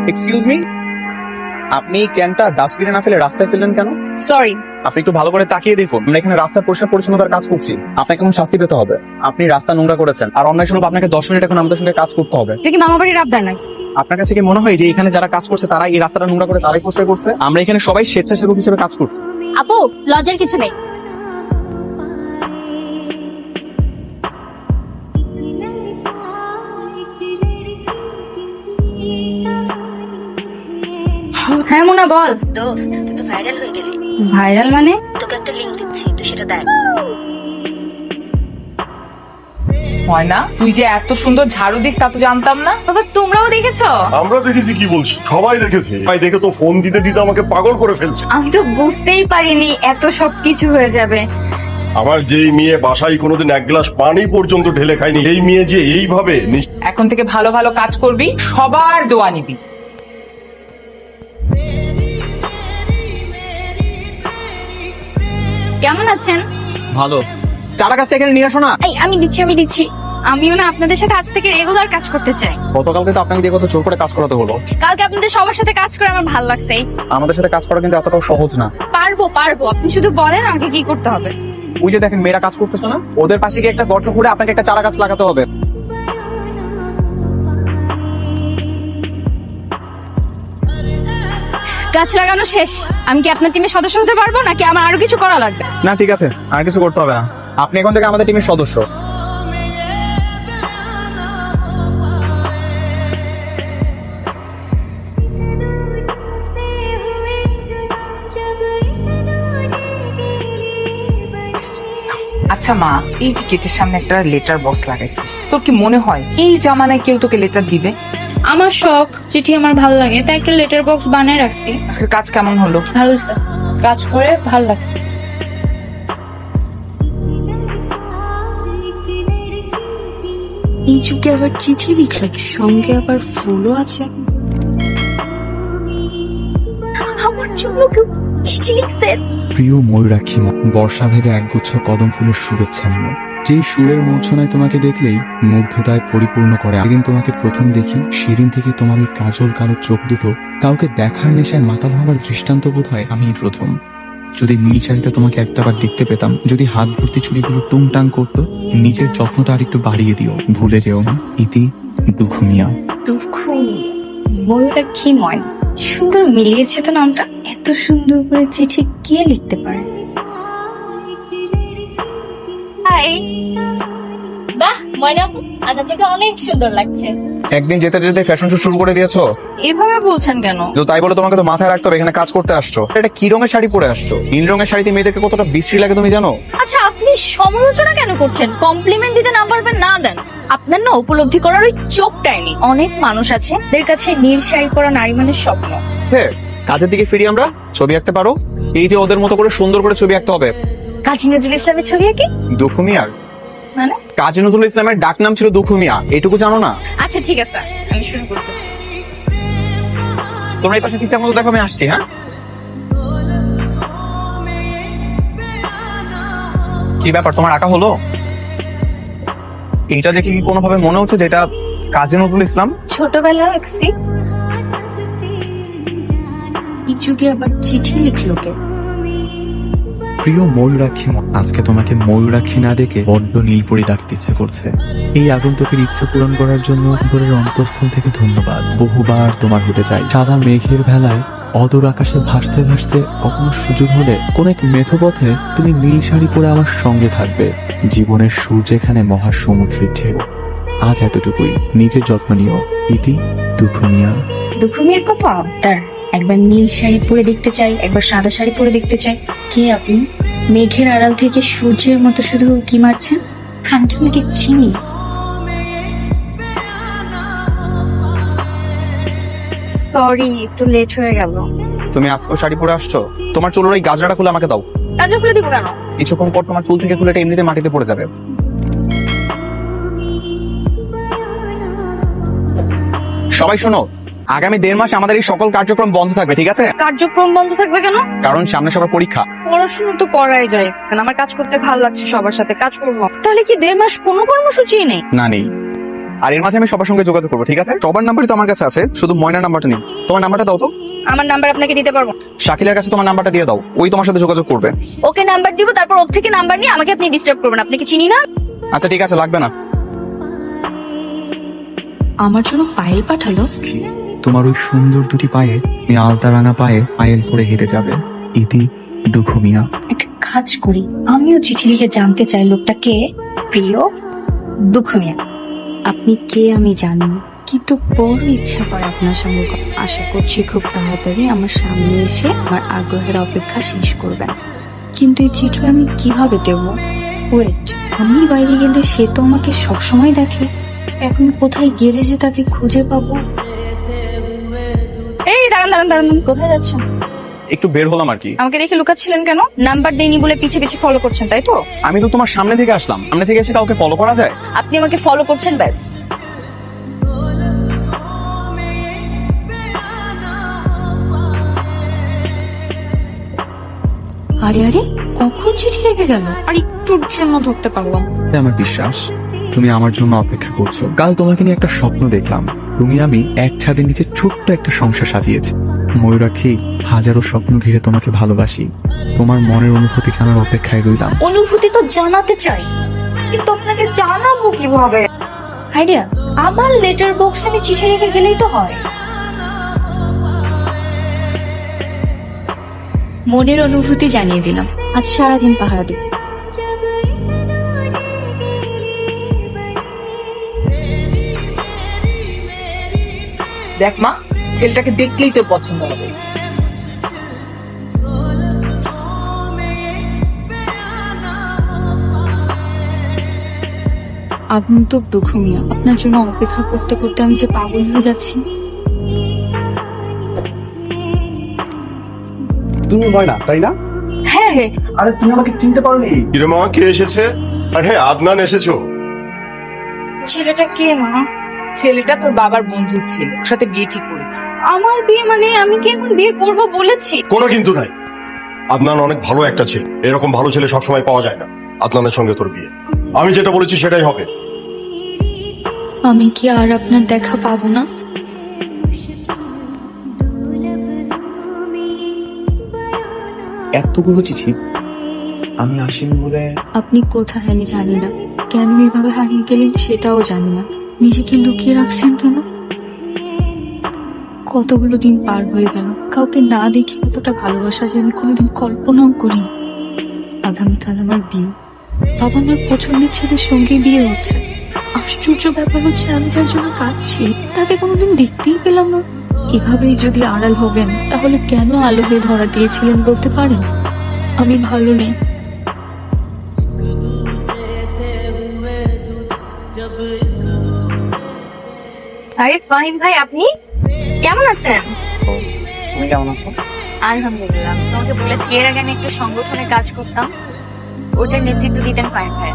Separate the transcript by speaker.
Speaker 1: Excuse me, আপনি ক্যানটা ডাস্টবিনে না ফেলে রাস্তায় ফেললেন কেন?
Speaker 2: সরি।
Speaker 1: আপনি একটু ভালো করে তাকিয়ে দেখুন, আমরা এখানে রাস্তা পরিষ্কার পরিচ্ছন্নতার কাজ করছি। আপনাকে এখন শাস্তি পেতে হবে। আপনি রাস্তা নোংরা করেছেন, আর অন্যায় স্বরূপ আপনাকে 10 মিনিট এখন আমাদের সঙ্গে কাজ করতে হবে।
Speaker 2: এটা কি মামা বাড়ির আবদার নাকি?
Speaker 1: আপনার কাছে কি মনে হয় যে এখানে যারা কাজ করছে তারা এই রাস্তাটা নোংরা করে তারাই পরিষ্কার করছে? আমরা এখানে সবাই স্বেচ্ছাসেবক হিসেবে কাজ করছি।
Speaker 2: আপু, লজ্জার কিছু নেই। হ্যাঁ মুনা বল।
Speaker 3: দোস্ত, তুই তো ভাইরাল হয়ে গেলি।
Speaker 2: ভাইরাল মানে?
Speaker 3: তোকে একটা লিংক দিচ্ছি, তুই সেটা দেখ।
Speaker 4: ময়না, তুই যে এত সুন্দর ঝাড়ু দিস তা তো জানতাম না।
Speaker 2: বাবা তোমরাও দেখেছো?
Speaker 5: আমরা দেখেছি কি বলছি, সবাই দেখেছে। ভাই দেখে তো ফোন দিতে দিতে আমাকে পাগল করে ফেলছে।
Speaker 2: আমি তো বুঝতেই পারিনি এত সব কিছু হয়ে যাবে।
Speaker 5: আমার যেই মেয়ে বাসায় কোনোদিন এক গ্লাস পানি পর্যন্ত ঢেলে খায়নি, এই মেয়ে যে এইভাবে
Speaker 4: এখন থেকে ভালো ভালো কাজ করবি, সবার দোয়া নিবি।
Speaker 2: কেমন আছেন?
Speaker 1: ভালো। চারা গাছটা এখানে নিয়ে আসো না।
Speaker 2: এই আমি দিচ্ছি। আমিও না আপনাদের সাথে আজ থেকে রেগুলার কাজ করতে চাই।
Speaker 1: গতকালকে তো আপনাকে দিয়ে কত জোর করে কাজ করাতে হলো।
Speaker 2: কালকে আপনাদের সবার সাথে কাজ করে আমার ভালো লাগছে।
Speaker 1: আমাদের সাথে কাজ করা কিন্তু এতটাও সহজ না।
Speaker 2: পারবো, আপনি শুধু বলেন আমাকে কি করতে হবে।
Speaker 1: ওই যে দেখেন মেয়েরা কাজ করতেছে না, ওদের পাশে গিয়ে একটা গর্ত করে আপনাকে একটা চারা গাছ লাগাতে হবে।
Speaker 2: গাছ লাগানো শেষ। আমি কি আপনার টিমের সদস্য হতে পারবো নাকি আমার আরো কিছু করা লাগবে?
Speaker 1: না ঠিক আছে, আর কিছু করতে হবে না। আপনি এখন থেকে আমাদের টিমের সদস্য।
Speaker 4: আচ্ছা মা, এই যে গেটের সামনে একটা লেটার বক্স লাগাইছিস, তোর কি মনে হয় এই জামানায় কেউ তোকে লেটার দিবে?
Speaker 2: আমার শখ, চিঠি আমার ভালো লাগে তাই একটা লেটার বক্স বানিয়ে রাখছি।
Speaker 4: আজকে কাজ কেমন হলো?
Speaker 2: ভালো স্যার, কাজ করে ভালো লাগছে।
Speaker 3: এই যুগে আবার চিঠি লিখলে সঙ্গে আবার ফুলও আছে। আমার জন্য কেউ চিঠি লিখছে।
Speaker 6: প্রিয় ময়ূরাক্ষী, বর্ষা ভেজা একগুচ্ছ কদম ফুলের শুভেচ্ছা নিয়ে যে সুরের মূর্ছনায় তোমাকে দেখলেই মুগ্ধতায় পরিপূর্ণ করে। যেদিন তোমাকে প্রথম দেখি সেদিন থেকে তোমার ওই কাজল কালো চোখ দুটো কাউকে দেখার নেশায় মাতাল হওয়ার দৃষ্টান্ত বোধ হয় আমি প্রথম। যদি নীল শাড়িতে তোমাকে একটাবার দেখতে পেতাম, যদি হাত ভর্তি চুড়িগুলো টুংটাং করতো, নিজের যত্নটা আর একটু বাড়িয়ে দিও, ভুলে যেও না। ইতি দুঃখ মিয়া।
Speaker 2: দুঃখ ময়ূরটা কি ময়না, সুন্দর মিলিয়েছে তো নামটা। এত সুন্দর করে চিঠি কে লিখতে পারে? হাই। বাহ ময়না, আজ আপনাকে অনেক সুন্দর লাগছে।
Speaker 1: একদিন যেতে যেতে ফ্যাশন শো শুরু করে দিয়েছো।
Speaker 2: এভাবে বলছেন কেন?
Speaker 1: তো তাই বলে তোমাকে তো মাথায় রাখতে হবে এখানে কাজ করতে আসছো। এটা কি রঙের শাড়ি পরে আসছো? নীল রঙের শাড়িতে মেয়েদেরকে কতটা বিশ্রী লাগে তুমি জানো?
Speaker 2: আচ্ছা আপনি সমালোচনা কেন করছেন? কমপ্লিমেন্ট দিতে না পারবেন না দেন। আপনার না উপলব্ধি করার ওই চোখটাই নেই। অনেক মানুষ আছে যাদের কাছে নীল শাড়ি পরা নারী মানে স্বপ্ন।
Speaker 1: হ্যাঁ, কাজের দিকে ফিরি আমরা। ছবি আঁকতে পারো? এই যে ওদের মতো করে সুন্দর করে ছবি আঁকতে হবে।
Speaker 2: কাজী নজরুল ইসলামের ছবি আঁকি
Speaker 1: দুঃখ মিয়ার
Speaker 2: মানে?
Speaker 1: কাজী নজরুল ইসলামের ডাক নাম ছিল দুঃখ মিয়া, এটুকু জানো না?
Speaker 2: আচ্ছা ঠিক আছে, আমি শুরু করতেছি।
Speaker 1: তোমরা এই পাশে ঠিকঠাক মতো দেখো, আমি আসছি। হ্যাঁ, কি ব্যাপার, তোমার আঁকা হলো? এইটা দেখে কি কোনোভাবে মনে হচ্ছে যে এটা কাজী নজরুল ইসলাম?
Speaker 2: ছোটবেলায় আঁকছি।
Speaker 3: এই যুগে আবার চিঠি লিখলো কে?
Speaker 6: প্রিয় ময়ূরাক্ষী, আজকে তোমাকে ময়ূরাক্ষী না ডেকে বড্ড নীলপরি ডাকতে ইচ্ছে করছে। এই আগন্তুকের ইচ্ছে পূরণ করার জন্য উপরের অন্তঃস্থল থেকে ধন্যবাদ। বহুবার তোমার হতে চাই। সাদা মেঘের ভেলায় অদূর আকাশে ভাসতে ভাসতে কখনো সুযোগ হলে কোন এক মেঠোপথে তুমি নীল শাড়ি পরে আমার সঙ্গে থাকবে। জীবনের সুর যেখানে মহাসমুদ্রের ঢেউ। আজ এতটুকুই, নিজের যত্ন নিও। ইতি দুঃখ মিয়া।
Speaker 2: দুঃখমের কত আবদার, একবার নীল শাড়ি পরে দেখতে চাই, একবার সাদা শাড়ি পরে দেখতে চাই। কে আপনি? মেঘের আড়াল থেকে সূর্যের মতো শুধু কি মারছেন? ফ্যান্টমকে চিনি। সরি, একটু লেট হয়ে গেল।
Speaker 1: তুমি আজকেও শাড়ি পরে আসছো? তোমার চুলের ওই গাজরাটা খুলে আমাকে দাও।
Speaker 2: কাজও খুলে দিব কেন?
Speaker 1: কিছুক্ষণ পর তোমার চুল থেকে খুলে এটা এমনিতে মাটিতে পড়ে যাবে। সবাই শোনো, আগামী 1.5 মাস আমাদের এই সকল কার্যক্রম বন্ধ থাকবে, ঠিক আছে?
Speaker 2: কার্যক্রম বন্ধ থাকবে কেন?
Speaker 1: কারণ সামনে সবার পরীক্ষা।
Speaker 2: পড়াশোনা তো করাই যায়, কারণ আমার কাজ করতে ভালো লাগছে, সবার সাথে কাজ করবো। তাহলে কি 1.5 মাস কোনো কর্মসূচি নেই?
Speaker 1: না নেই, আর এর মাঝে আমি সবার সঙ্গে যোগাযোগ করবো, ঠিক আছে? সবার নাম্বারই তো আমার কাছে আছে, শুধু ময়নার নাম্বারটা নেই। তোমার নাম্বারটা দাও তো।
Speaker 2: আমার নাম্বার আপনাকে দিতে পারবো?
Speaker 1: শাকিলের কাছে তোমার নাম্বারটা দিয়ে দাও, ওই তোমার সাথে যোগাযোগ করবে।
Speaker 2: ওকে নাম্বার দিব, তারপর ওর থেকে নাম্বার নিয়ে আমাকে আপনি ডিস্টার্ব করবেন। আপনাকে চিনি না।
Speaker 1: আচ্ছা ঠিক আছে, লাগবে না।
Speaker 3: আমার জন্য পায়েল পাঠালো।
Speaker 6: তোমার ওই সুন্দর দুটি পায়ে, এই আলতা রাঙা পায়ে পায়েল পরে হেঁটে যাবে। ইতি দুঃখ মিয়া।
Speaker 2: একটা কাজ করি, আমিও চিঠি লিখে জানতে চাই লোকটা কে। প্রিয় দুঃখ মিয়া।
Speaker 3: আপনি কে আমি জানি, কিন্তু বড় ইচ্ছা করে আপনার সঙ্গে আশা করছি খুব তাড়াতাড়ি আমার সামনে এসে আমার আগ্রহের অপেক্ষা শেষ করবেন। কিন্তু এই চিঠি আমি কিভাবে দেব? ওয়েট, আমি বাইরে গেলে সে তো আমাকে সবসময় দেখে। এখন কোথায় গেলে যে তাকে খুঁজে পাবো?
Speaker 2: এই দাঁড়ান দাঁড়ান দাঁড়ান, কোথায় যাচ্ছেন?
Speaker 1: একটু বের হলাম আর কি।
Speaker 2: আমাকে দেখে লুকাচ্ছিলেন কেন? নাম্বার দেইনি বলে পিছে পিছে ফলো করছেন, তাই তো?
Speaker 1: আমি তো তোমার সামনে থেকে আসলাম, সামনে থেকে এসে কাউকে ফলো করা যায়?
Speaker 2: আপনি আমাকে ফলো করছেন, ব্যাস।
Speaker 3: আরে আরে, কখন চিঠি লেগে গেল? আর একটুর জন্য ধরতে পারলাম।
Speaker 6: আমার বিশ্বাস তুমি আমার জন্য অপেক্ষা করছো। কাল তোমাকে নিয়ে একটা স্বপ্ন দেখলাম, তুমি আমি এক ছাদের নিচে ছোট্ট একটা সংসার সাজিয়েছি। ময়ূরাক্ষী, হাজারো স্বপ্ন ঘিরে তোমাকে ভালোবাসি। তোমার মনের অনুভূতি জানার অপেক্ষায় রইলাম।
Speaker 2: অনুভূতি তো জানাতে চাই, কিন্তু আপনাকে জানাবো কিভাবে? আইডিয়া, আমার লেটার বক্সে আমি চিঠি রেখে গেলেই তো হয়।
Speaker 3: মনের অনুভূতি জানিয়ে দিলাম, আজ সারাদিন পাহারা দেব।
Speaker 4: দেখ মা, ছেলেটাকে দেখলেই তোর পছন্দ হবে।
Speaker 3: আগন্তুক দুঃখ মিয়া, আপনার জন্য অপেক্ষা করতে করতে আমি যে পাগল হয়ে যাচ্ছি।
Speaker 1: তুমি ময়না, তাই না?
Speaker 2: হ্যাঁ হ্যাঁ,
Speaker 1: আরে তুমি আমাকে চিনতে পারোনি?
Speaker 5: কিরে মা, কে এসেছে? আর হ্যাঁ, আদনান এসেছো?
Speaker 2: ছেলেটা কে মা?
Speaker 4: ছেলেটা তোর বাবার বন্ধু ছিল, ওর সাথে বিয়ে ঠিক করেছে।
Speaker 2: আমার বিয়ে মানে আমি কি এখন বিয়ে করবো বলেছি?
Speaker 5: কোনো কিন্তু নাই। আদনান অনেক ভালো একটা ছেলে, এরকম ভালো ছেলে সবসময় পাওয়া যায় না। আদনানের সঙ্গে তোর বিয়ে, আমি যেটা বলেছি সেটাই হবে।
Speaker 3: আমি কি আর আপনার দেখা পাবো না?
Speaker 1: এতগুলো চিঠি আমি আসিনি বলে?
Speaker 3: আপনি কোথায় আমি জানি না, কেন এভাবে হারিয়ে গেলেন সেটাও জানি না। নিজেকে লুকিয়ে রাখছেন কেন? কতগুলো দিন পার হয়ে গেল, কাউকে না দেখে কতটা ভালোবাসা যে আমি কোনোদিন কল্পনাও করিনি। আগামীকাল আমার বিয়ে, বাবা আমার পছন্দের ছেলের সঙ্গে বিয়ে হচ্ছে। আশ্চর্য ব্যাপার হচ্ছে, আমি যার জন্য কাঁদছি তাকে কোনোদিন দেখতেই পেলাম না। এভাবেই যদি আড়াল হবেন, তাহলে কেন আলো হয়ে ধরা দিয়েছিলেন বলতে পারেন? আমি ভালো নেই।
Speaker 2: আরে ফাহিম ভাই, আপনি কেমন আছেন?
Speaker 1: তুমি কেমন আছো?
Speaker 2: আলহামদুলিল্লাহ। তোমাকে বলেছি এর আগে আমি একটা সংগঠনে কাজ করতাম, ওটার নেতৃত্ব দিতেন ফাহিম ভাই।